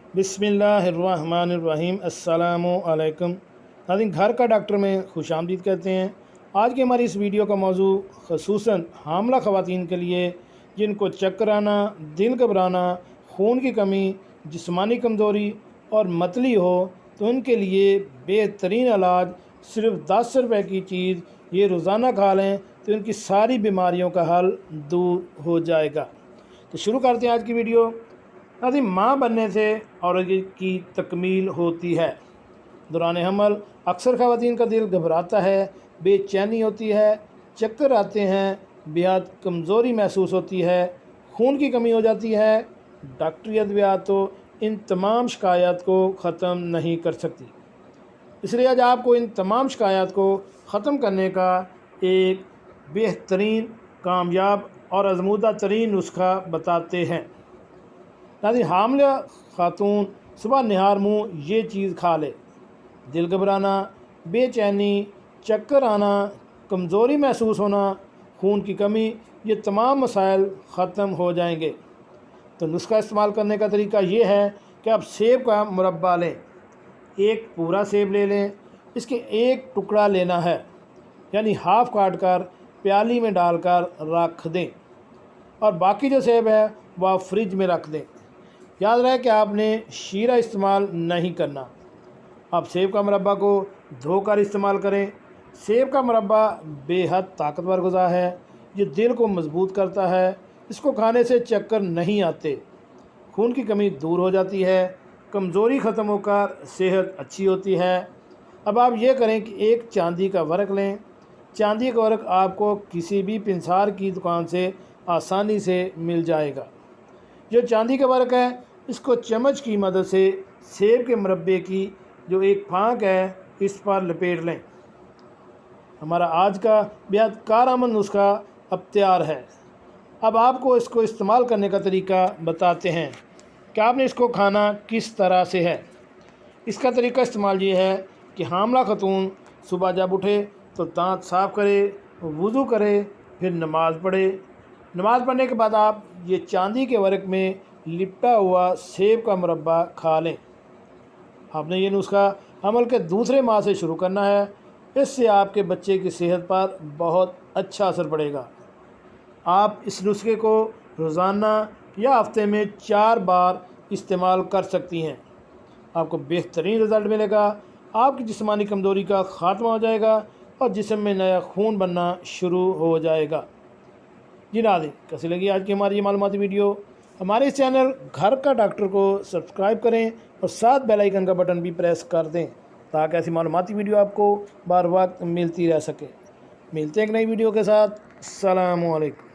बिस्मिल्लाहिर्रहमानिर्रहीम। अस्सलामु अलैकुम। नाज़रीन, घर का डॉक्टर में खुश आमदीद कहते हैं। आज की हमारी इस वीडियो का मौजू ख़ुसूसन हामला ख़वातीन के लिए जिनको चक्कर आना, दिल घबराना, खून की कमी, जिस्मानी कमज़ोरी और मतली हो, तो उनके लिए बेहतरीन इलाज सिर्फ 10 रुपए की चीज़ ये रोज़ाना खा लें तो उनकी सारी बीमारियों का हल दूर हो जाएगा। तो शुरू करते हैं आज की वीडियो। नाज़रीन, माँ बनने से औरत की तकमील होती है। दौरान हमल अक्सर ख़वातीन का दिल घबराता है, बेचैनी होती है, चक्कर आते हैं, बेहद कमज़ोरी महसूस होती है, खून की कमी हो जाती है। डॉक्टरी अद्वियात तो इन तमाम शिकायत को ख़त्म नहीं कर सकती। इसलिए आज आपको इन तमाम शिकायत को ख़त्म करने का एक बेहतरीन, कामयाब और आज़मूदा तरीन नुस्खा बताते हैं। नाज़रीन, हामिला खातून सुबह निहार मुँह ये चीज़ खा ले, दिल घबराना, बेचैनी, चक्कर आना, कमज़ोरी महसूस होना, खून की कमी, ये तमाम मसाइल ख़त्म हो जाएंगे। तो नुस्खा इस्तेमाल करने का तरीका ये है कि आप सेब का मुरब्बा लें। एक पूरा सेब ले लें, इसके एक टुकड़ा लेना है, यानी हाफ़ काट कर प्याली में डालकर रख दें और बाकी जो सेब है वह फ्रिज में रख दें। याद रहे कि आपने शीरा इस्तेमाल नहीं करना। आप सेब का मुरब्बा को धोकर इस्तेमाल करें। सेब का मुरब्बा बेहद ताकतवर ग़िज़ा है, ये दिल को मजबूत करता है। इसको खाने से चक्कर नहीं आते, खून की कमी दूर हो जाती है, कमज़ोरी ख़त्म होकर सेहत अच्छी होती है। अब आप ये करें कि एक चांदी का वर्क लें। चांदी का वर्क आपको किसी भी पिंसार की दुकान से आसानी से मिल जाएगा। जो चांदी का वर्क है, इसको चम्मच की मदद से सेब के मुरब्बे की जो एक फांक है इस पर लपेट लें। हमारा आज का बेहद कारआमद नुस्खा अब तैयार है। अब आपको इसको इस्तेमाल करने का तरीका बताते हैं कि आपने इसको खाना किस तरह से है। इसका तरीका इस्तेमाल ये है कि हामला खतून सुबह जब उठे तो दांत साफ़ करे, वज़ू करे, फिर नमाज़ पढ़े। नमाज़ पढ़ने के बाद आप ये चांदी के वर्क में लिपटा हुआ सेब का मुरब्बा खा लें। आपने ये नुस्खा अमल के दूसरे माह से शुरू करना है। इससे आपके बच्चे की सेहत पर बहुत अच्छा असर पड़ेगा। आप इस नुस्खे को रोज़ाना या हफ्ते में 4 बार इस्तेमाल कर सकती हैं। आपको बेहतरीन रिज़ल्ट मिलेगा। आपकी जिस्मानी कमज़ोरी का ख़ात्मा हो जाएगा और जिस्म में नया खून बनना शुरू हो जाएगा। जी नाज़रीन, कैसी लगी आज की हमारी ये मालूमाती वीडियो? हमारे इस चैनल घर का डॉक्टर को सब्सक्राइब करें और साथ बेल आइकन का बटन भी प्रेस कर दें ताकि ऐसी मालूमाती वीडियो आपको बार वक्त मिलती रह सके। मिलते हैं एक नई वीडियो के साथ। अस्सलामु अलैकुम।